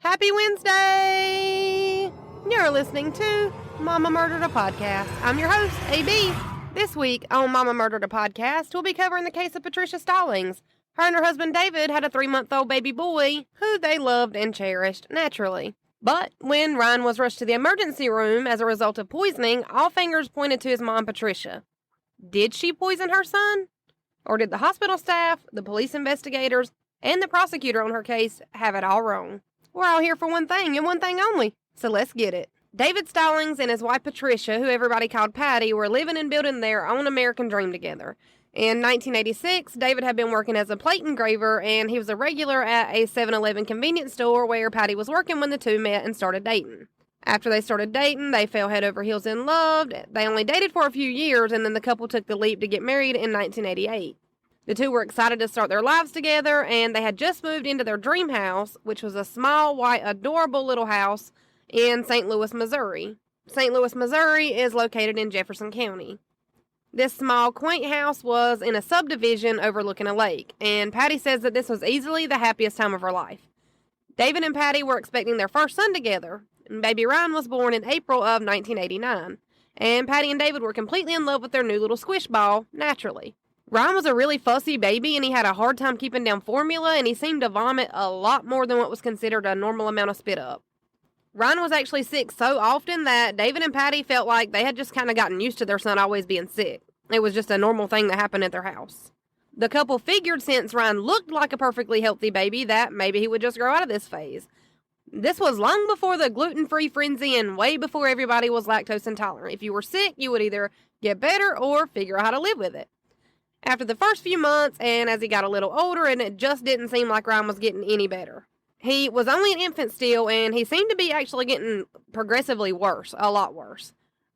Happy Wednesday! You're listening to Mama Murdered a Podcast. I'm your host, AB. This week on Mama Murdered a Podcast, we'll be covering the case of Patricia Stallings. Her and her husband David had a 3-month-old baby boy who they loved and cherished, naturally. But when Ryan was rushed to the emergency room as a result of poisoning, all fingers pointed to his mom, Patricia. Did she poison her son? Or did the hospital staff, the police investigators, and the prosecutor on her case have it all wrong? We're all here for one thing and one thing only, so let's get it. David Stallings and his wife Patricia, who everybody called Patty, were living and building their own American dream together. In 1986, David had been working as a plate engraver, and he was a regular at a 7-Eleven convenience store where Patty was working when the two met and started dating. After they started dating, they fell head over heels in love. They only dated for a few years, and then the couple took the leap to get married in 1988. The two were excited to start their lives together, and they had just moved into their dream house, which was a small, white, adorable little house in St. Louis, Missouri. St. Louis, Missouri is located in Jefferson County. This small, quaint house was in a subdivision overlooking a lake, and Patty says that this was easily the happiest time of her life. David and Patty were expecting their first son together, and baby Ryan was born in April of 1989, and Patty and David were completely in love with their new little squish ball, naturally. Ryan was a really fussy baby, and he had a hard time keeping down formula, and he seemed to vomit a lot more than what was considered a normal amount of spit up. Ryan was actually sick so often that David and Patty felt like they had just kind of gotten used to their son always being sick. It was just a normal thing that happened at their house. The couple figured since Ryan looked like a perfectly healthy baby that maybe he would just grow out of this phase. This was long before the gluten-free frenzy and way before everybody was lactose intolerant. If you were sick, you would either get better or figure out how to live with it. After the first few months, and as he got a little older, and it just didn't seem like Ryan was getting any better. He was only an infant still, and he seemed to be actually getting progressively worse, a lot worse.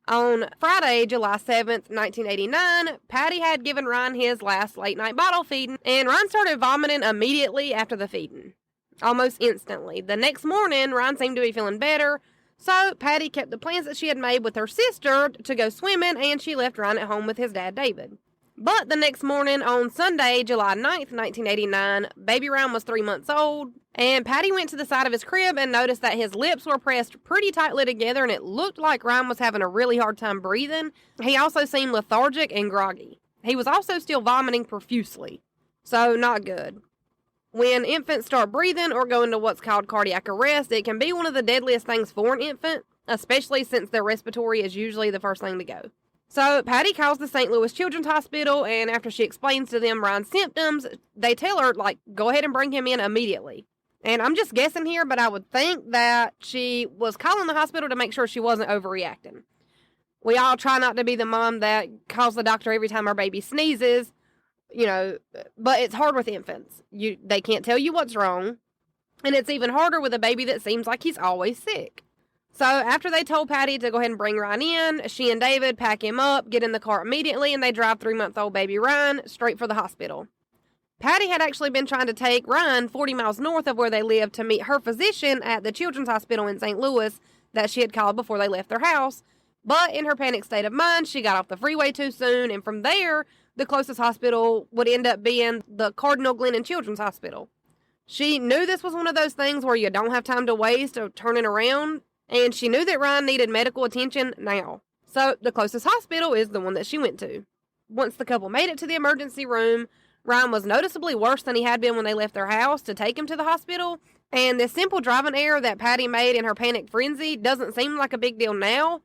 On Friday, July 7th, 1989, Patty had given Ryan his last late-night bottle feeding, and Ryan started vomiting immediately after the feeding. Almost instantly. The next morning, Ryan seemed to be feeling better, so Patty kept the plans that she had made with her sister to go swimming, and she left Ryan at home with his dad, David. But the next morning, on Sunday, July 9th, 1989, baby Ryan was 3 months old, and Patty went to the side of his crib and noticed that his lips were pressed pretty tightly together, and it looked like Ryan was having a really hard time breathing. He also seemed lethargic and groggy. He was also still vomiting profusely, so not good. When infants start breathing or go into what's called cardiac arrest, it can be one of the deadliest things for an infant, especially since their respiratory is usually the first thing to go. So Patty calls the St. Louis Children's Hospital, and after she explains to them Ryan's symptoms, they tell her, go ahead and bring him in immediately. And I'm just guessing here, but I would think that she was calling the hospital to make sure she wasn't overreacting. We all try not to be the mom that calls the doctor every time our baby sneezes, but it's hard with infants. They can't tell you what's wrong, and it's even harder with a baby that seems like he's always sick. So after they told Patty to go ahead and bring Ryan in, she and David pack him up, get in the car immediately, and they drive 3-month-old baby Ryan straight for the hospital. Patty had actually been trying to take Ryan 40 miles north of where they lived to meet her physician at the Children's Hospital in St. Louis that she had called before they left their house. But in her panic state of mind, she got off the freeway too soon, and from there, the closest hospital would end up being the Cardinal Glennon Children's Hospital. She knew this was one of those things where you don't have time to waste or turning around, and she knew that Ryan needed medical attention now. So the closest hospital is the one that she went to. Once the couple made it to the emergency room, Ryan was noticeably worse than he had been when they left their house to take him to the hospital. And this simple driving error that Patty made in her panic frenzy doesn't seem like a big deal now.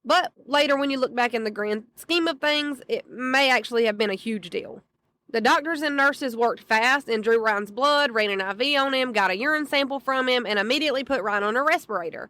But later, when you look back in the grand scheme of things, it may actually have been a huge deal. The doctors and nurses worked fast and drew Ryan's blood, ran an IV on him, got a urine sample from him, and immediately put Ryan on a respirator.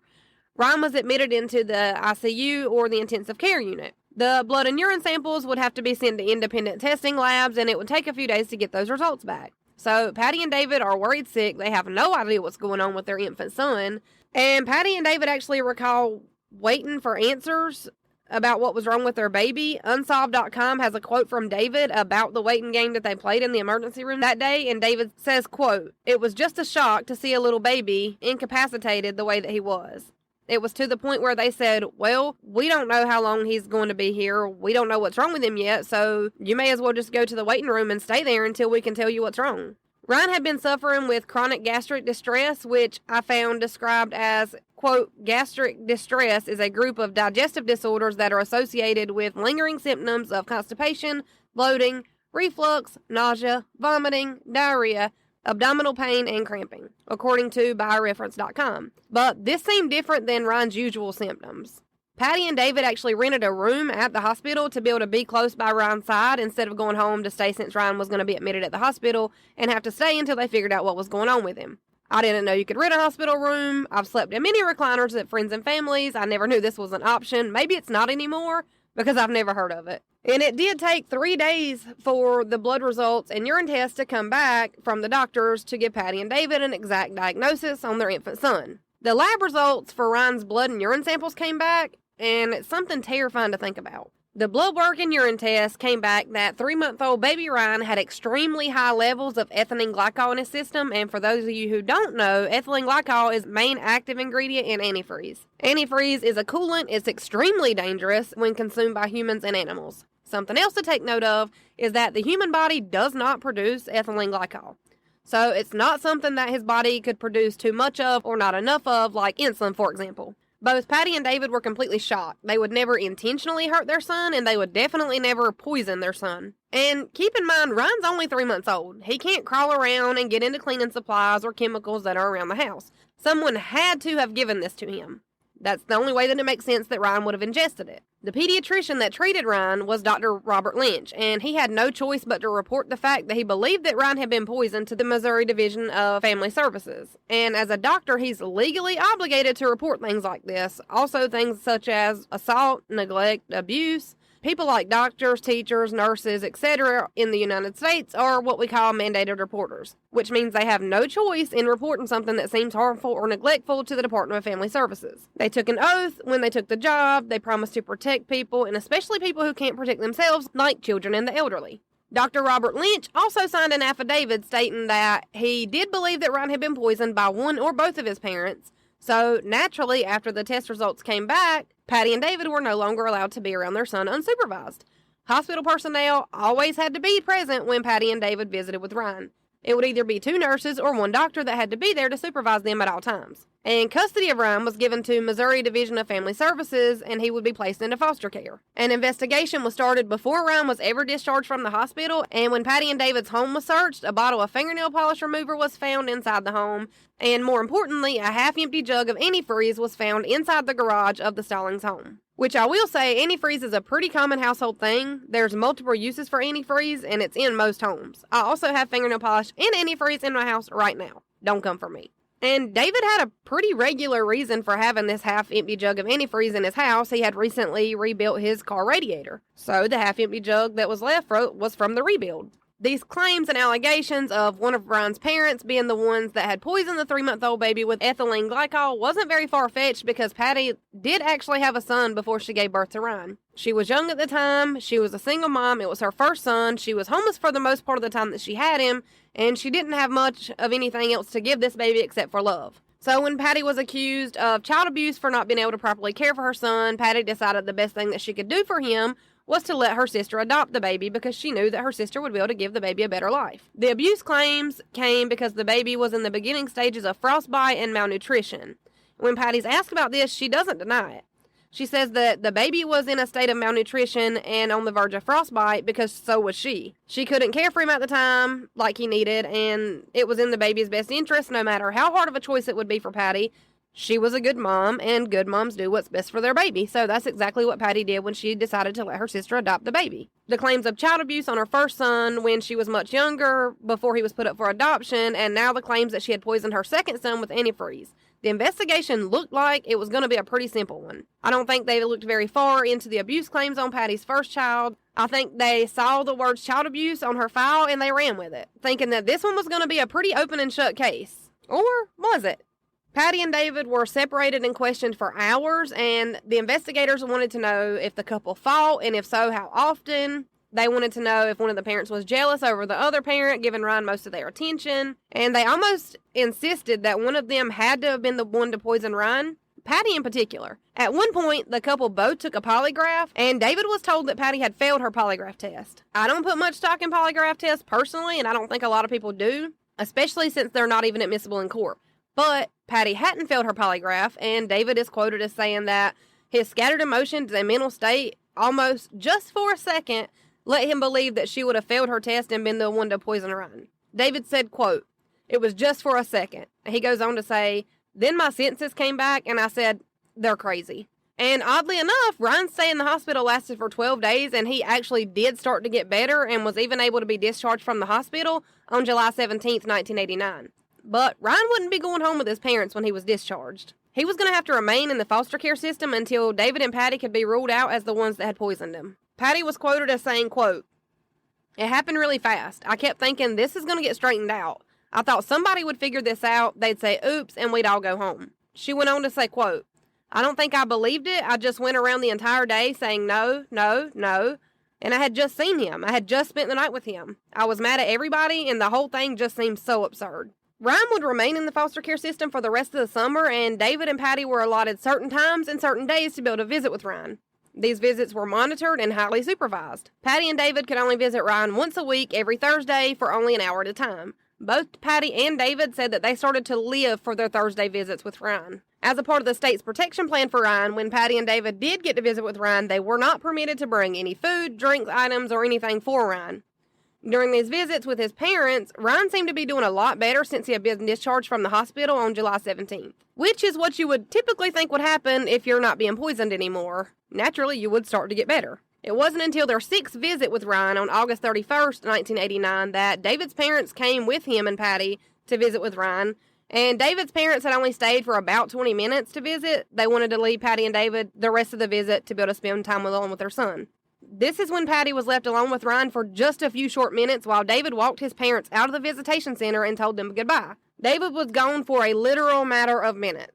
Ryan was admitted into the ICU or the intensive care unit. The blood and urine samples would have to be sent to independent testing labs, and it would take a few days to get those results back. So Patty and David are worried sick. They have no idea what's going on with their infant son. And Patty and David actually recall waiting for answers about what was wrong with their baby. Unsolved.com has a quote from David about the waiting game that they played in the emergency room that day, and David says, quote, "It was just a shock to see a little baby incapacitated the way that he was. It was to the point where they said, well, we don't know how long he's going to be here. We don't know what's wrong with him yet, so you may as well just go to the waiting room and stay there until we can tell you what's wrong." Ryan had been suffering with chronic gastric distress, which I found described as, quote, gastric distress is a group of digestive disorders that are associated with lingering symptoms of constipation, bloating, reflux, nausea, vomiting, diarrhea, abdominal pain, and cramping, according to bioreference.com. But this seemed different than Ryan's usual symptoms. Patty and David actually rented a room at the hospital to be able to be close by Ryan's side instead of going home to stay since Ryan was going to be admitted at the hospital and have to stay until they figured out what was going on with him. I didn't know you could rent a hospital room. I've slept in many recliners at friends and families. I never knew this was an option. Maybe it's not anymore because I've never heard of it. And it did take 3 days for the blood results and urine tests to come back from the doctors to give Patty and David an exact diagnosis on their infant son. The lab results for Ryan's blood and urine samples came back, and it's something terrifying to think about. The blood work and urine test came back that 3-month-old baby Ryan had extremely high levels of ethylene glycol in his system, and for those of you who don't know, ethylene glycol is the main active ingredient in antifreeze. Antifreeze is a coolant. It's extremely dangerous when consumed by humans and animals. Something else to take note of is that the human body does not produce ethylene glycol. So it's not something that his body could produce too much of or not enough of, like insulin, for example. Both Patty and David were completely shocked. They would never intentionally hurt their son, and they would definitely never poison their son. And keep in mind, Ryan's only 3 months old. He can't crawl around and get into cleaning supplies or chemicals that are around the house. Someone had to have given this to him. That's the only way that it makes sense that Ryan would have ingested it. The pediatrician that treated Ryan was Dr. Robert Lynch, and he had no choice but to report the fact that he believed that Ryan had been poisoned to the Missouri Division of Family Services. And as a doctor, he's legally obligated to report things like this. Also things such as assault, neglect, abuse. People like doctors, teachers, nurses, etc. in the United States are what we call mandated reporters, which means they have no choice in reporting something that seems harmful or neglectful to the Department of Family Services. They took an oath when they took the job. They promised to protect people, and especially people who can't protect themselves, like children and the elderly. Dr. Robert Lynch also signed an affidavit stating that he did believe that Ryan had been poisoned by one or both of his parents. So, naturally, after the test results came back, Patty and David were no longer allowed to be around their son unsupervised. Hospital personnel always had to be present when Patty and David visited with Ryan. It would either be 2 nurses or 1 doctor that had to be there to supervise them at all times. And custody of Ryan was given to Missouri Division of Family Services, and he would be placed into foster care. An investigation was started before Ryan was ever discharged from the hospital, and when Patty and David's home was searched, a bottle of fingernail polish remover was found inside the home, and more importantly, a half-empty jug of antifreeze was found inside the garage of the Stallings home. Which I will say, antifreeze is a pretty common household thing. There's multiple uses for antifreeze, and it's in most homes. I also have fingernail polish and antifreeze in my house right now. Don't come for me. And David had a pretty regular reason for having this half-empty jug of antifreeze in his house. He had recently rebuilt his car radiator. So the half-empty jug that was left was from the rebuild. These claims and allegations of one of Ryan's parents being the ones that had poisoned the 3-month-old baby with ethylene glycol wasn't very far-fetched because Patty did actually have a son before she gave birth to Ryan. She was young at the time. She was a single mom. It was her first son. She was homeless for the most part of the time that she had him, and she didn't have much of anything else to give this baby except for love. So when Patty was accused of child abuse for not being able to properly care for her son, Patty decided the best thing that she could do for him was to let her sister adopt the baby because she knew that her sister would be able to give the baby a better life. The abuse claims came because the baby was in the beginning stages of frostbite and malnutrition. When Patty's asked about this, she doesn't deny it. She says that the baby was in a state of malnutrition and on the verge of frostbite because so was she. She couldn't care for him at the time like he needed, and it was in the baby's best interest no matter how hard of a choice it would be for Patty. She was a good mom, and good moms do what's best for their baby. So that's exactly what Patty did when she decided to let her sister adopt the baby. The claims of child abuse on her first son when she was much younger, before he was put up for adoption, and now the claims that she had poisoned her second son with antifreeze. The investigation looked like it was going to be a pretty simple one. I don't think they looked very far into the abuse claims on Patty's first child. I think they saw the words child abuse on her file and they ran with it, thinking that this one was going to be a pretty open and shut case. Or was it? Patty and David were separated and questioned for hours, and the investigators wanted to know if the couple fought, and if so, how often. They wanted to know if one of the parents was jealous over the other parent, giving Ryan most of their attention, and they almost insisted that one of them had to have been the one to poison Ryan, Patty in particular. At one point, the couple both took a polygraph, and David was told that Patty had failed her polygraph test. I don't put much stock in polygraph tests personally, and I don't think a lot of people do. especially since they're not even admissible in court. But Patty hadn't failed her polygraph, and David is quoted as saying that his scattered emotions and mental state almost just for a second let him believe that she would have failed her test and been the one to poison Ryan. David said, quote, "It was just for a second." He goes on to say, "Then my senses came back and I said, they're crazy." And oddly enough, Ryan's stay in the hospital lasted for 12 days, and he actually did start to get better and was even able to be discharged from the hospital on July 17th, 1989. But Ryan wouldn't be going home with his parents when he was discharged. He was going to have to remain in the foster care system until David and Patty could be ruled out as the ones that had poisoned him. Patty was quoted as saying, quote, "It happened really fast. I kept thinking this is going to get straightened out. I thought somebody would figure this out. They'd say, oops, and we'd all go home." She went on to say, quote, "I don't think I believed it. I just went around the entire day saying no, no, no. And I had just seen him. I had just spent the night with him. I was mad at everybody, and the whole thing just seemed so absurd." Ryan would remain in the foster care system for the rest of the summer, and David and Patty were allotted certain times and certain days to be able to visit with Ryan. These visits were monitored and highly supervised. Patty and David could only visit Ryan once a week every Thursday for only an hour at a time. Both Patty and David said that they started to live for their Thursday visits with Ryan. As a part of the state's protection plan for Ryan, when Patty and David did get to visit with Ryan, they were not permitted to bring any food, drinks, items, or anything for Ryan. During these visits with his parents, Ryan seemed to be doing a lot better since he had been discharged from the hospital on July 17th, which is what you would typically think would happen if you're not being poisoned anymore. Naturally, you would start to get better. It wasn't until their 6th visit with Ryan on August 31st, 1989, that David's parents came with him and Patty to visit with Ryan, and David's parents had only stayed for about 20 minutes to visit. They wanted to leave Patty and David the rest of the visit to be able to spend time alone with their son. This is when Patty was left alone with Ryan for just a few short minutes while David walked his parents out of the visitation center and told them goodbye. David was gone for a literal matter of minutes.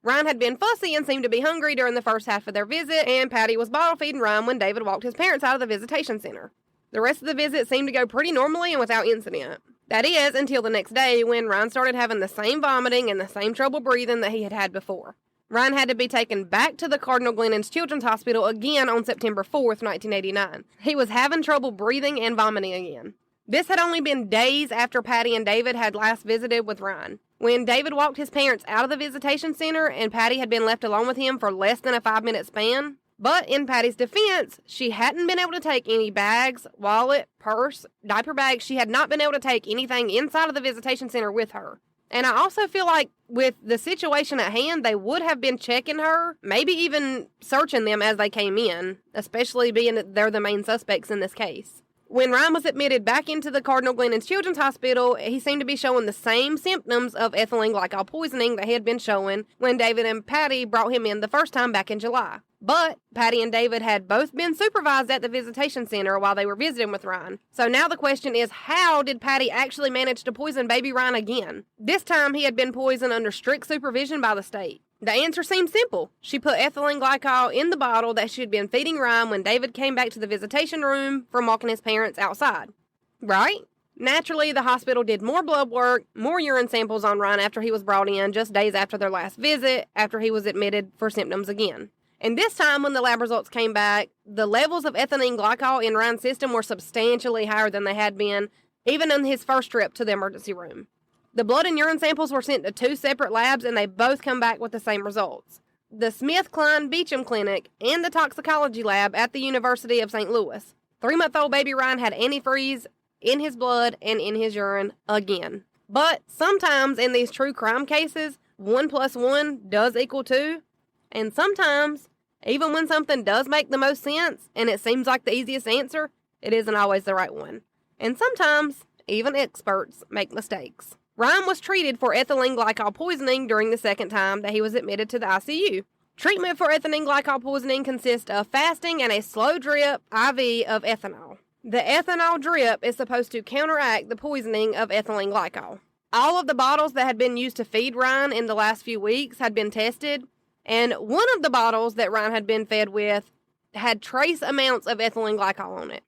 Ryan had been fussy and seemed to be hungry during the first half of their visit, and Patty was bottle feeding Ryan when David walked his parents out of the visitation center. The rest of the visit seemed to go pretty normally and without incident. That is, until the next day when Ryan started having the same vomiting and the same trouble breathing that he had had before. Ryan had to be taken back to the Cardinal Glennon's Children's Hospital again on September 4th, 1989. He was having trouble breathing and vomiting again. This had only been days after Patty and David had last visited with Ryan. When David walked his parents out of the visitation center and Patty had been left alone with him for less than a 5-minute span. But in Patty's defense, she hadn't been able to take any bags, wallet, purse, diaper bags. She had not been able to take anything inside of the visitation center with her. And I also feel like with the situation at hand, they would have been checking her, maybe even searching them as they came in, especially being that they're the main suspects in this case. When Ryan was admitted back into the Cardinal Glennon's Children's Hospital, he seemed to be showing the same symptoms of ethylene glycol poisoning that he had been showing when David and Patty brought him in the first time back in July. But Patty and David had both been supervised at the visitation center while they were visiting with Ryan. So now the question is, how did Patty actually manage to poison baby Ryan again? This time he had been poisoned under strict supervision by the state. The answer seemed simple. She put ethylene glycol in the bottle that she had been feeding Ryan when David came back to the visitation room from walking his parents outside. Right? Naturally, the hospital did more blood work, more urine samples on Ryan after he was brought in just days after their last visit, after he was admitted for symptoms again. And this time, when the lab results came back, the levels of ethylene glycol in Ryan's system were substantially higher than they had been, even on his first trip to the emergency room. The blood and urine samples were sent to 2 separate labs, and they both come back with the same results. The Smith-Kline-Beecham Clinic and the toxicology lab at the University of St. Louis. 3-month-old baby Ryan had antifreeze in his blood and in his urine again. But sometimes in these true crime cases, 1 + 1 does equal 2. And sometimes, even when something does make the most sense, and it seems like the easiest answer, it isn't always the right one. And sometimes, even experts make mistakes. Ryan was treated for ethylene glycol poisoning during the second time that he was admitted to the ICU. Treatment for ethylene glycol poisoning consists of fasting and a slow drip IV of ethanol. The ethanol drip is supposed to counteract the poisoning of ethylene glycol. All of the bottles that had been used to feed Ryan in the last few weeks had been tested, and one of the bottles that Ryan had been fed with had trace amounts of ethylene glycol on it.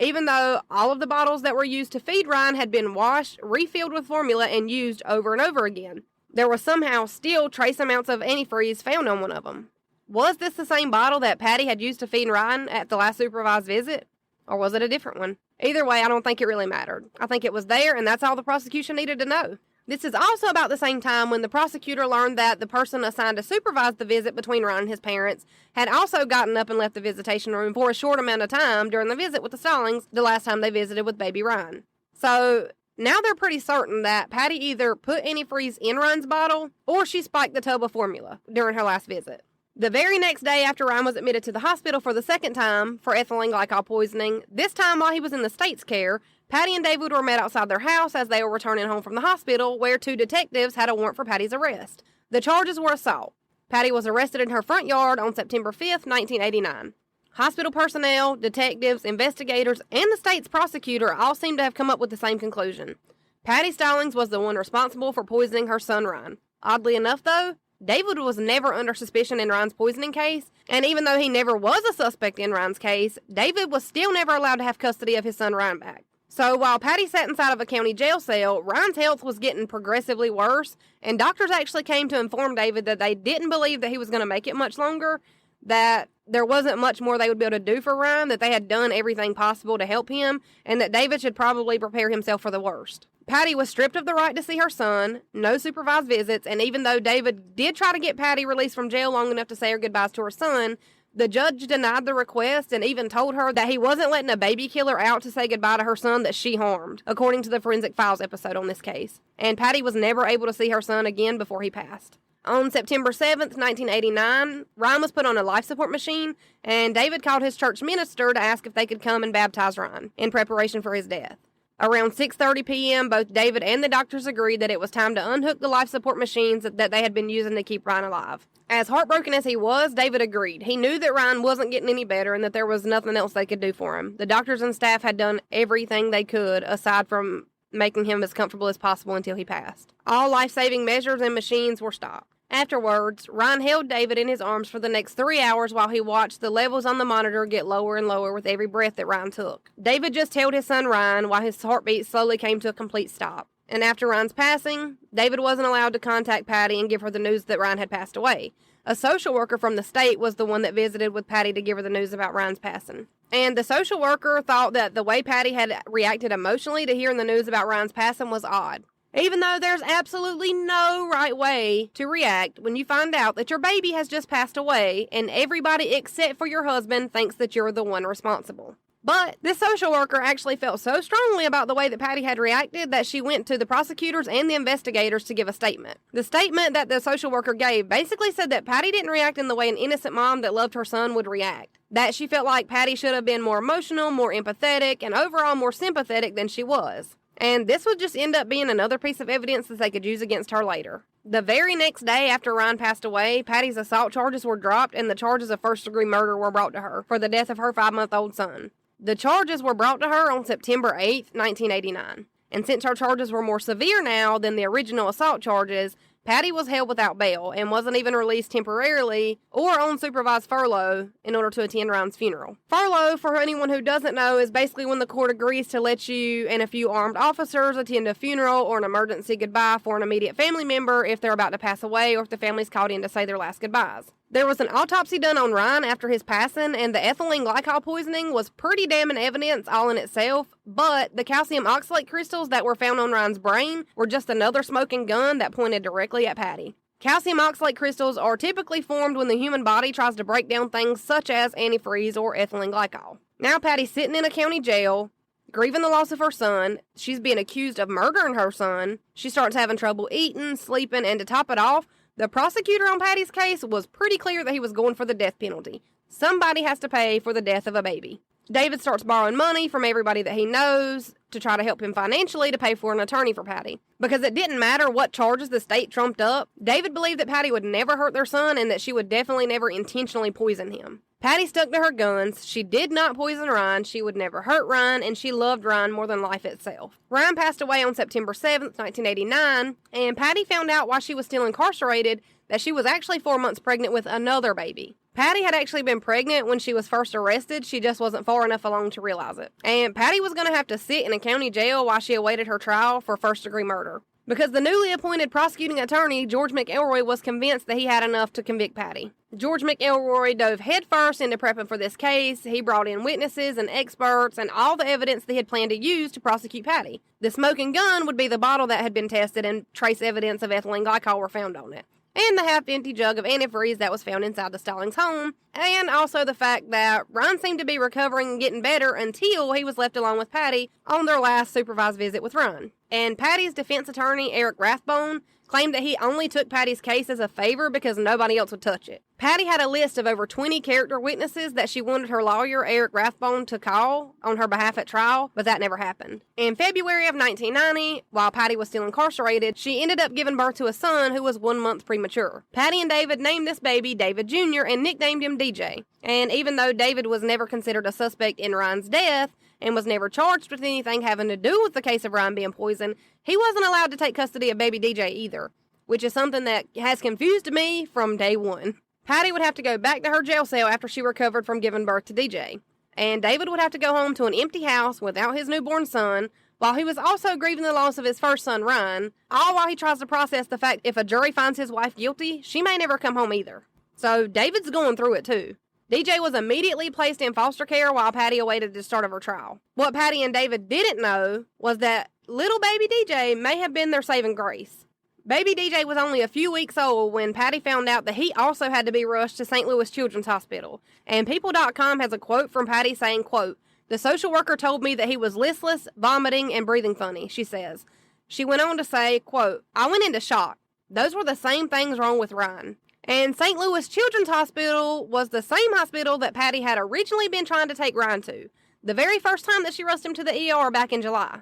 Even though all of the bottles that were used to feed Ryan had been washed, refilled with formula, and used over and over again, there were somehow still trace amounts of antifreeze found on one of them. Was this the same bottle that Patty had used to feed Ryan at the last supervised visit? Or was it a different one? Either way, I don't think it really mattered. I think it was there, and that's all the prosecution needed to know. This is also about the same time when the prosecutor learned that the person assigned to supervise the visit between Ryan and his parents had also gotten up and left the visitation room for a short amount of time during the visit with the Stallings the last time they visited with baby Ryan. So now they're pretty certain that Patty either put antifreeze in Ryan's bottle or she spiked the tub of formula during her last visit. The very next day after Ryan was admitted to the hospital for the second time for ethylene glycol poisoning, this time while he was in the state's care, Patty and David were met outside their house as they were returning home from the hospital, where 2 detectives had a warrant for Patty's arrest. The charges were assault. Patty was arrested in her front yard on September 5th, 1989. Hospital personnel, detectives, investigators, and the state's prosecutor all seemed to have come up with the same conclusion. Patty Stallings was the one responsible for poisoning her son Ryan. Oddly enough, though, David was never under suspicion in Ryan's poisoning case, and even though he never was a suspect in Ryan's case, David was still never allowed to have custody of his son Ryan back. So while Patty sat inside of a county jail cell, Ryan's health was getting progressively worse, and doctors actually came to inform David that they didn't believe that he was going to make it much longer, that there wasn't much more they would be able to do for Ryan, that they had done everything possible to help him, and that David should probably prepare himself for the worst. Patty was stripped of the right to see her son, no supervised visits, and even though David did try to get Patty released from jail long enough to say her goodbyes to her son, the judge denied the request and even told her that he wasn't letting a baby killer out to say goodbye to her son that she harmed, according to the Forensic Files episode on this case. And Patty was never able to see her son again before he passed. On September 7th, 1989, Ryan was put on a life support machine, and David called his church minister to ask if they could come and baptize Ryan in preparation for his death. Around 6:30 p.m., both David and the doctors agreed that it was time to unhook the life support machines that they had been using to keep Ryan alive. As heartbroken as he was, David agreed. He knew that Ryan wasn't getting any better and that there was nothing else they could do for him. The doctors and staff had done everything they could, aside from making him as comfortable as possible until he passed. All life-saving measures and machines were stopped. Afterwards, Ryan held David in his arms for the next 3 hours while he watched the levels on the monitor get lower and lower with every breath that Ryan took. David just held his son Ryan while his heartbeat slowly came to a complete stop. And after Ryan's passing, David wasn't allowed to contact Patty and give her the news that Ryan had passed away. A social worker from the state was the one that visited with Patty to give her the news about Ryan's passing. And the social worker thought that the way Patty had reacted emotionally to hearing the news about Ryan's passing was odd. Even though there's absolutely no right way to react when you find out that your baby has just passed away and everybody except for your husband thinks that you're the one responsible. But this social worker actually felt so strongly about the way that Patty had reacted that she went to the prosecutors and the investigators to give a statement. The statement that the social worker gave basically said that Patty didn't react in the way an innocent mom that loved her son would react. That she felt like Patty should have been more emotional, more empathetic, and overall more sympathetic than she was. And this would just end up being another piece of evidence that they could use against her later. The very next day after Ryan passed away, Patty's assault charges were dropped and the charges of first-degree murder were brought to her for the death of her 5-month-old son. The charges were brought to her on September 8th, 1989. And since her charges were more severe now than the original assault charges, Patty was held without bail and wasn't even released temporarily or on supervised furlough in order to attend Ryan's funeral. Furlough, for anyone who doesn't know, is basically when the court agrees to let you and a few armed officers attend a funeral or an emergency goodbye for an immediate family member if they're about to pass away or if the family's called in to say their last goodbyes. There was an autopsy done on Ryan after his passing, and the ethylene glycol poisoning was pretty damning evidence all in itself, but the calcium oxalate crystals that were found on Ryan's brain were just another smoking gun that pointed directly at Patty. Calcium oxalate crystals are typically formed when the human body tries to break down things such as antifreeze or ethylene glycol. Now Patty's sitting in a county jail, grieving the loss of her son. She's being accused of murdering her son. She starts having trouble eating, sleeping, and to top it off, the prosecutor on Patty's case was pretty clear that he was going for the death penalty. Somebody has to pay for the death of a baby. David starts borrowing money from everybody that he knows to try to help him financially to pay for an attorney for Patty. Because it didn't matter what charges the state trumped up, David believed that Patty would never hurt their son and that she would definitely never intentionally poison him. Patty stuck to her guns. She did not poison Ryan. She would never hurt Ryan, and she loved Ryan more than life itself. Ryan passed away on September 7th, 1989, and Patty found out while she was still incarcerated that she was actually 4 months pregnant with another baby. Patty had actually been pregnant when she was first arrested. She just wasn't far enough along to realize it. And Patty was going to have to sit in a county jail while she awaited her trial for first-degree murder. because the newly appointed prosecuting attorney, George McElroy, was convinced that he had enough to convict Patty. George McElroy dove headfirst into prepping for this case. He brought in witnesses and experts and all the evidence that he had planned to use to prosecute Patty. The smoking gun would be the bottle that had been tested and trace evidence of ethylene glycol were found on it, and the half-empty jug of antifreeze that was found inside the Stallings home, and also the fact that Ryan seemed to be recovering and getting better until he was left alone with Patty on their last supervised visit with Ryan. And Patty's defense attorney, Eric Rathbone, claimed that he only took Patty's case as a favor because nobody else would touch it. Patty had a list of over 20 character witnesses that she wanted her lawyer, Eric Rathbone, to call on her behalf at trial, but that never happened. In February of 1990, while Patty was still incarcerated, she ended up giving birth to a son who was 1 month premature. Patty and David named this baby David Jr. and nicknamed him DJ. And even though David was never considered a suspect in Ryan's death, and was never charged with anything having to do with the case of Ryan being poisoned, he wasn't allowed to take custody of baby DJ either, which is something that has confused me from day one. Patty would have to go back to her jail cell after she recovered from giving birth to DJ, and David would have to go home to an empty house without his newborn son, while he was also grieving the loss of his first son, Ryan, all while he tries to process the fact if a jury finds his wife guilty, she may never come home either. So David's going through it too. DJ was immediately placed in foster care while Patty awaited the start of her trial. What Patty and David didn't know was that little baby DJ may have been their saving grace. Baby DJ was only a few weeks old when Patty found out that he also had to be rushed to St. Louis Children's Hospital. And People.com has a quote from Patty saying, quote, "The social worker told me that he was listless, vomiting, and breathing funny," she says. She went on to say, quote, "I went into shock. Those were the same things wrong with Ryan." And St. Louis Children's Hospital was the same hospital that Patty had originally been trying to take Ryan to, the very first time that she rushed him to the ER back in July.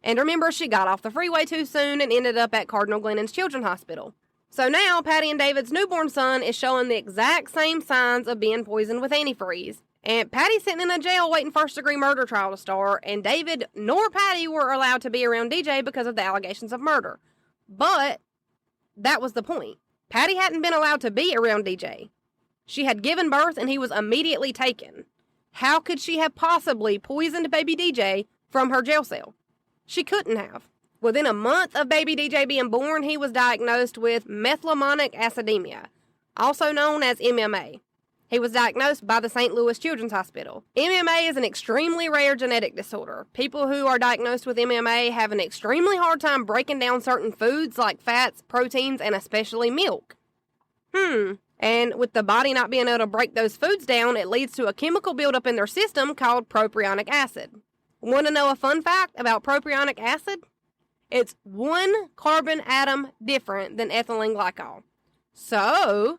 And remember, she got off the freeway too soon and ended up at Cardinal Glennon's Children's Hospital. So now, Patty and David's newborn son is showing the exact same signs of being poisoned with antifreeze. And Patty's sitting in a jail waiting first-degree murder trial to start, and David nor Patty were allowed to be around DJ because of the allegations of murder. But that was the point. Patty hadn't been allowed to be around DJ. She had given birth and he was immediately taken. How could she have possibly poisoned baby DJ from her jail cell? She couldn't have. Within a month of baby DJ being born, he was diagnosed with methylmonic acidemia, also known as MMA. He was diagnosed by the St. Louis Children's Hospital. MMA is an extremely rare genetic disorder. People who are diagnosed with MMA have an extremely hard time breaking down certain foods like fats, proteins, and especially milk. And with the body not being able to break those foods down, it leads to a chemical buildup in their system called propionic acid. Want to know a fun fact about propionic acid? It's 1 carbon atom different than ethylene glycol. So,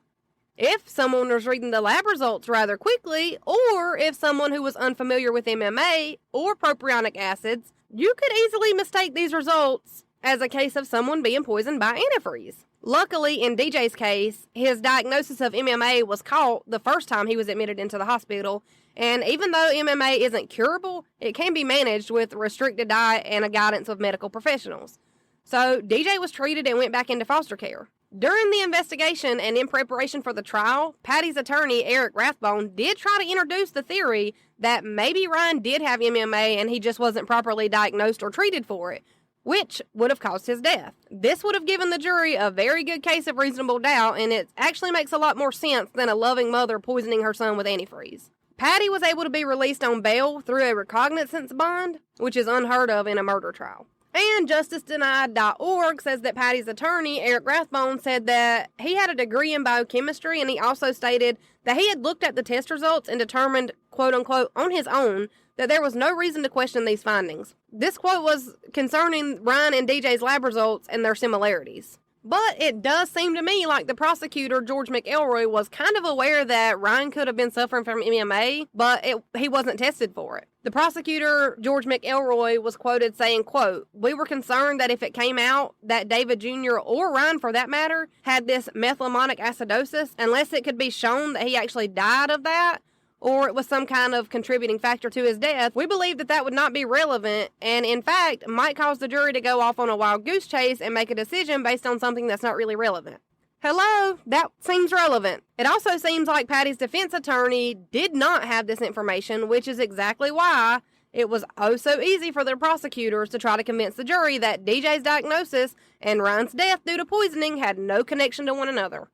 if someone was reading the lab results rather quickly, or if someone who was unfamiliar with MMA or propionic acids, you could easily mistake these results as a case of someone being poisoned by antifreeze. Luckily, in DJ's case, his diagnosis of MMA was caught the first time he was admitted into the hospital, and even though MMA isn't curable, it can be managed with a restricted diet and a guidance of medical professionals. So, DJ was treated and went back into foster care. During the investigation and in preparation for the trial, Patty's attorney, Eric Rathbone, did try to introduce the theory that maybe Ryan did have MMA and he just wasn't properly diagnosed or treated for it, which would have caused his death. This would have given the jury a very good case of reasonable doubt, and it actually makes a lot more sense than a loving mother poisoning her son with antifreeze. Patty was able to be released on bail through a recognizance bond, which is unheard of in a murder trial. And justicedenied.org says that Patty's attorney, Eric Rathbone, said that he had a degree in biochemistry, and he also stated that he had looked at the test results and determined, quote-unquote, on his own, that there was no reason to question these findings. This quote was concerning Ryan and DJ's lab results and their similarities. But it does seem to me like the prosecutor, George McElroy, was kind of aware that Ryan could have been suffering from MMA, but he wasn't tested for it. The prosecutor, George McElroy, was quoted saying, quote, "We were concerned that if it came out that David Jr. or Ryan, for that matter, had this methylmonic acidosis, unless it could be shown that he actually died of that, or it was some kind of contributing factor to his death, we believe that that would not be relevant, and in fact, might cause the jury to go off on a wild goose chase and make a decision based on something that's not really relevant." Hello, that seems relevant. It also seems like Patty's defense attorney did not have this information, which is exactly why It was oh so easy for the prosecutors to try to convince the jury that DJ's diagnosis and Ryan's death due to poisoning had no connection to one another.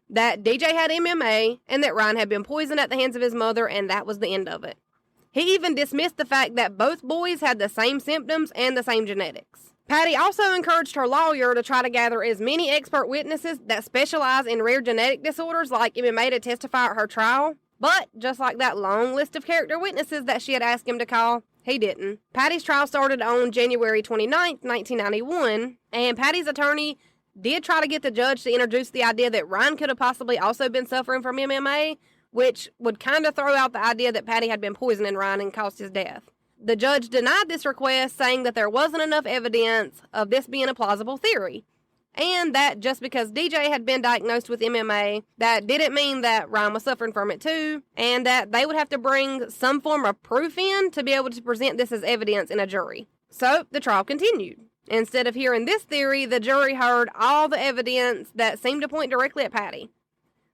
That DJ had MMA and that Ryan had been poisoned at the hands of his mother, and that was the end of it. He even dismissed the fact that both boys had the same symptoms and the same genetics. Patty also encouraged her lawyer to try to gather as many expert witnesses that specialize in rare genetic disorders like MMA to testify at her trial. But, just like that long list of character witnesses that she had asked him to call, he didn't. Patty's trial started on January 29th, 1991, and Patty's attorney did try to get the judge to introduce the idea that Ryan could have possibly also been suffering from MMA, which would kind of throw out the idea that Patty had been poisoning Ryan and caused his death. The judge denied this request, saying that there wasn't enough evidence of this being a plausible theory, and that just because DJ had been diagnosed with MMA, that didn't mean that Ryan was suffering from it too, and that they would have to bring some form of proof in to be able to present this as evidence in a jury. So the trial continued. Instead of hearing this theory, the jury heard all the evidence that seemed to point directly at Patty.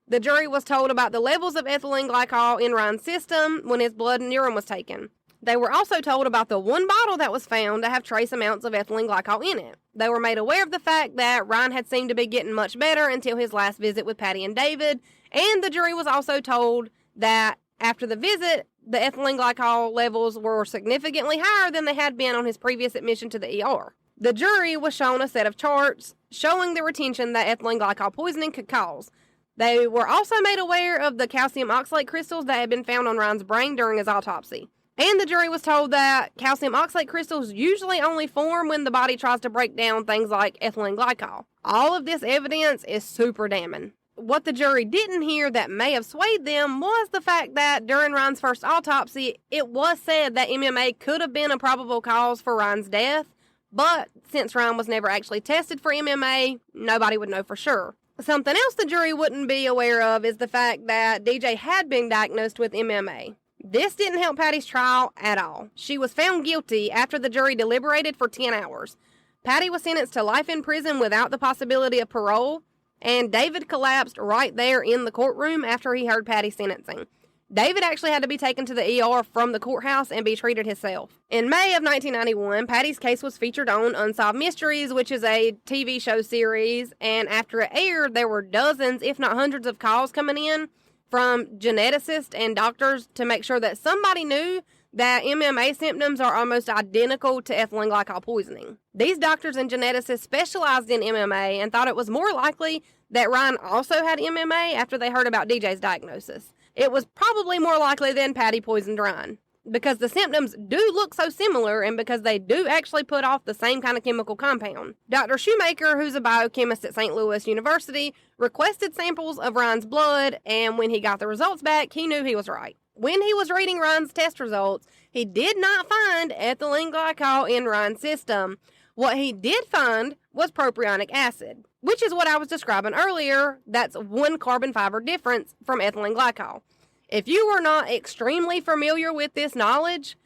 The jury was told about the levels of ethylene glycol in Ryan's system when his blood and urine was taken. They were also told about the one bottle that was found to have trace amounts of ethylene glycol in it. They were made aware of the fact that Ryan had seemed to be getting much better until his last visit with Patty and David, and the jury was also told that after the visit, the ethylene glycol levels were significantly higher than they had been on his previous admission to the ER. The jury was shown a set of charts showing the retention that ethylene glycol poisoning could cause. They were also made aware of the calcium oxalate crystals that had been found on Ryan's brain during his autopsy. And the jury was told that calcium oxalate crystals usually only form when the body tries to break down things like ethylene glycol. All of this evidence is super damning. What the jury didn't hear that may have swayed them was the fact that during Ryan's first autopsy, it was said that MMA could have been a probable cause for Ryan's death, but since Ryan was never actually tested for MMA, nobody would know for sure. Something else the jury wouldn't be aware of is the fact that DJ had been diagnosed with MMA. This didn't help Patty's trial at all. She was found guilty after the jury deliberated for 10 hours. Patty was sentenced to life in prison without the possibility of parole, and David collapsed right there in the courtroom after he heard Patty's sentencing. David actually had to be taken to the ER from the courthouse and be treated himself. In May of 1991, Patty's case was featured on Unsolved Mysteries, which is a TV show series, and after it aired, there were dozens, if not hundreds of calls coming in from geneticists and doctors to make sure that somebody knew that MMA symptoms are almost identical to ethylene glycol poisoning. These doctors and geneticists specialized in MMA and thought it was more likely that Ryan also had MMA after they heard about DJ's diagnosis. It was probably more likely than Patty poisoned Ryan, because the symptoms do look so similar and because they do actually put off the same kind of chemical compound. Dr. Shoemaker, who's a biochemist at St. Louis University, requested samples of Ryan's blood, and when he got the results back, he knew he was right. When he was reading Ryan's test results, he did not find ethylene glycol in Ryan's system. What he did find was propionic acid, which is what I was describing earlier. That's one carbon fiber difference from ethylene glycol. If you were not extremely familiar with this knowledge,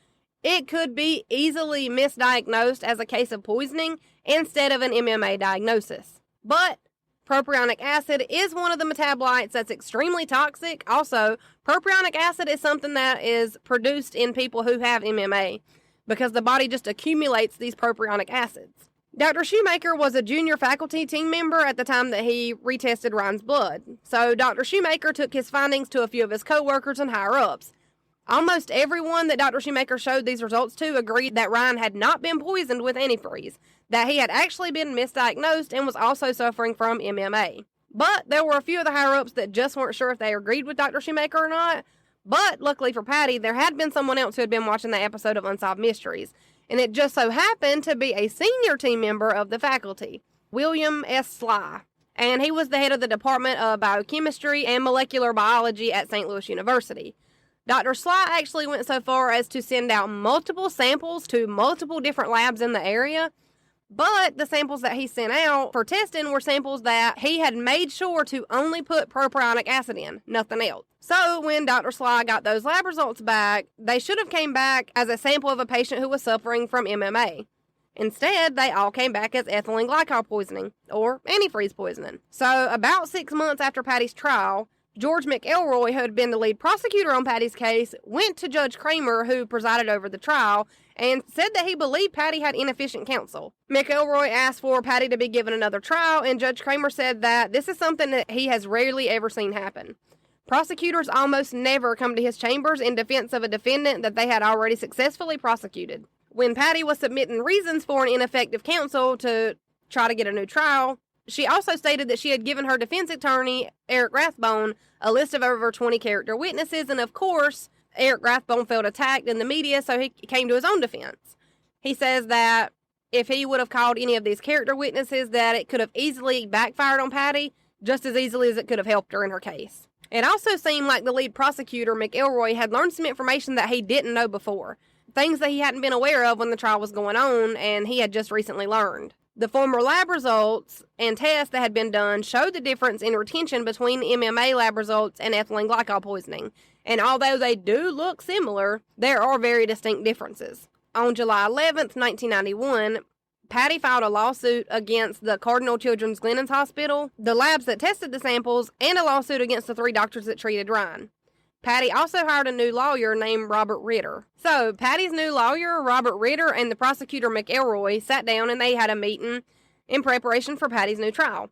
it could be easily misdiagnosed as a case of poisoning instead of an MMA diagnosis. But propionic acid is one of the metabolites that's extremely toxic. Also, propionic acid is something that is produced in people who have MMA because the body just accumulates these propionic acids. Dr. Shoemaker was a junior faculty team member at the time that he retested Ryan's blood. So Dr. Shoemaker took his findings to a few of his coworkers and higher-ups. Almost everyone that Dr. Shoemaker showed these results to agreed that Ryan had not been poisoned with antifreeze, that he had actually been misdiagnosed and was also suffering from MMA. But there were a few of the higher-ups that just weren't sure if they agreed with Dr. Shoemaker or not. But luckily for Patty, there had been someone else who had been watching that episode of Unsolved Mysteries, and it just so happened to be a senior team member of the faculty, William S. Sly, and he was the head of the Department of Biochemistry and Molecular Biology at St. Louis University. Dr. Sly actually went so far as to send out multiple samples to multiple different labs in the area, but the samples that he sent out for testing were samples that he had made sure to only put propionic acid in, nothing else. So when Dr. Sly got those lab results back, they should have came back as a sample of a patient who was suffering from MMA. Instead, they all came back as ethylene glycol poisoning, or antifreeze poisoning. So about 6 months after Patty's trial, George McElroy, who had been the lead prosecutor on Patty's case, went to Judge Kramer, who presided over the trial, and said that he believed Patty had inefficient counsel. McElroy asked for Patty to be given another trial, and Judge Kramer said that this is something that he has rarely ever seen happen. Prosecutors almost never come to his chambers in defense of a defendant that they had already successfully prosecuted. When Patty was submitting reasons for an ineffective counsel to try to get a new trial, she also stated that she had given her defense attorney, Eric Rathbone, a list of over 20 character witnesses, and of course, Eric Rathbone felt attacked in the media, so he came to his own defense. He says that if he would have called any of these character witnesses, that it could have easily backfired on Patty, just as easily as it could have helped her in her case. It also seemed like the lead prosecutor, McElroy, had learned some information that he didn't know before, things that he hadn't been aware of when the trial was going on, and he had just recently learned. The former lab results and tests that had been done showed the difference in retention between MMA lab results and ethylene glycol poisoning, and although they do look similar, there are very distinct differences. On July 11th, 1991, Patty filed a lawsuit against the Cardinal Children's Glenens Hospital, the labs that tested the samples, and a lawsuit against the 3 doctors that treated Ryan. Patty also hired a new lawyer named Robert Ritter. So, Patty's new lawyer, Robert Ritter, and the prosecutor, McElroy, sat down and they had a meeting in preparation for Patty's new trial.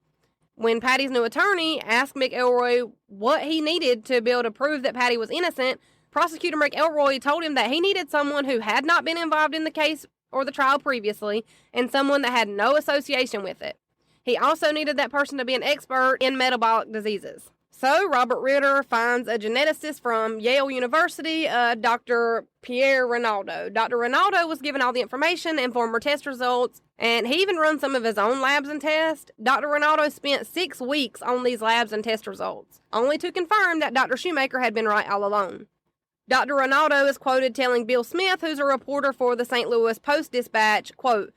When Patty's new attorney asked McElroy what he needed to be able to prove that Patty was innocent, prosecutor McElroy told him that he needed someone who had not been involved in the case or the trial previously, and someone that had no association with it. He also needed that person to be an expert in metabolic diseases. So, Robert Ritter finds a geneticist from Yale University, Dr. Pierre Rinaldo. Dr. Rinaldo was given all the information and former test results, and he even run some of his own labs and tests. Dr. Rinaldo spent 6 weeks on these labs and test results, only to confirm that Dr. Shoemaker had been right all along. Dr. Rinaldo is quoted telling Bill Smith, who's a reporter for the St. Louis Post-Dispatch, quote,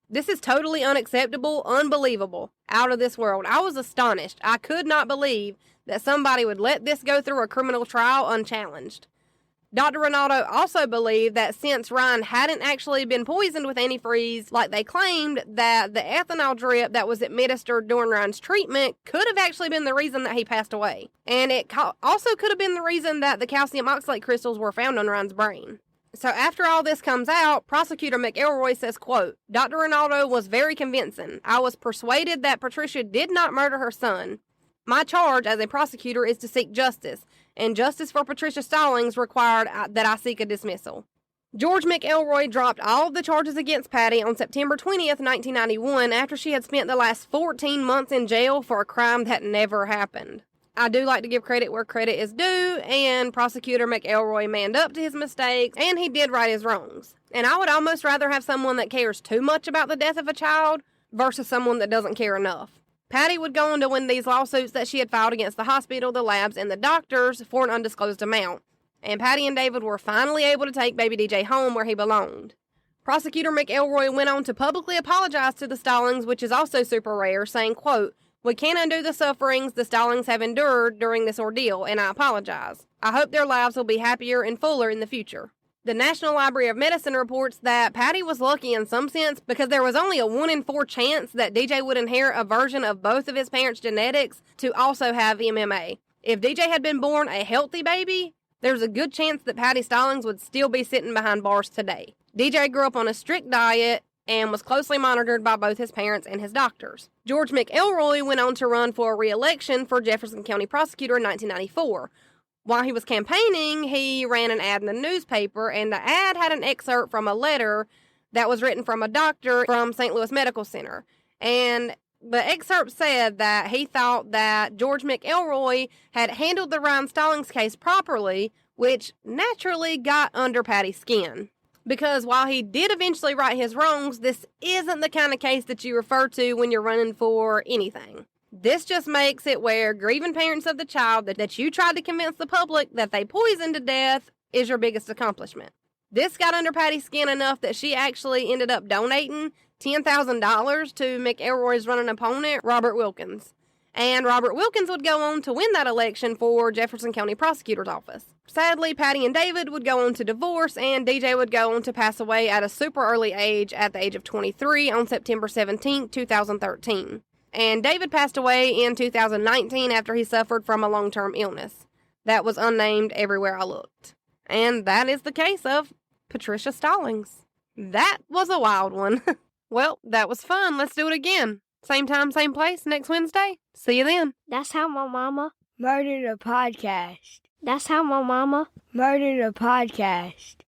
"This is totally unacceptable, unbelievable, out of this world. I was astonished. I could not believe that somebody would let this go through a criminal trial unchallenged." Dr. Rinaldo also believed that since Ryan hadn't actually been poisoned with antifreeze like they claimed, that the ethanol drip that was administered during Ryan's treatment could have actually been the reason that he passed away. And it also could have been the reason that the calcium oxalate crystals were found on Ryan's brain. So after all this comes out, prosecutor McElroy says, quote, "Dr. Rinaldo was very convincing. I was persuaded that Patricia did not murder her son. My charge as a prosecutor is to seek justice, and justice for Patricia Stallings required that I seek a dismissal." George McElroy dropped all of the charges against Patty on September 20th, 1991, after she had spent the last 14 months in jail for a crime that never happened. I do like to give credit where credit is due, and prosecutor McElroy manned up to his mistakes, and he did right his wrongs. And I would almost rather have someone that cares too much about the death of a child versus someone that doesn't care enough. Patty would go on to win these lawsuits that she had filed against the hospital, the labs, and the doctors for an undisclosed amount. And Patty and David were finally able to take baby DJ home where he belonged. Prosecutor McElroy went on to publicly apologize to the Stallings, which is also super rare, saying, quote, "We can't undo the sufferings the Stallings have endured during this ordeal, and I apologize. I hope their lives will be happier and fuller in the future." The National Library of Medicine reports that Patty was lucky in some sense because there was only a 1 in 4 chance that DJ would inherit a version of both of his parents' genetics to also have MMA. If DJ had been born a healthy baby, there's a good chance that Patty Stallings would still be sitting behind bars today. DJ grew up on a strict diet and was closely monitored by both his parents and his doctors. George McElroy went on to run for re-election for Jefferson County prosecutor in 1994. While he was campaigning, he ran an ad in the newspaper, and the ad had an excerpt from a letter that was written from a doctor from St. Louis Medical Center. And the excerpt said that he thought that George McElroy had handled the Ryan Stallings case properly, which naturally got under Patty's skin. Because while he did eventually right his wrongs, this isn't the kind of case that you refer to when you're running for anything. This just makes it where grieving parents of the child that you tried to convince the public that they poisoned to death is your biggest accomplishment. This got under Patty's skin enough that she actually ended up donating $10,000 to McElroy's running opponent, Robert Wilkins. And Robert Wilkins would go on to win that election for Jefferson County Prosecutor's Office. Sadly, Patty and David would go on to divorce, and DJ would go on to pass away at a super early age at the age of 23 on September 17, 2013. And David passed away in 2019 after he suffered from a long-term illness that was unnamed everywhere I looked. And that is the case of Patricia Stallings. That was a wild one. Well, that was fun. Let's do it again. Same time, same place, next Wednesday. See you then. That's how my mama murdered a podcast. That's how my mama murdered a podcast.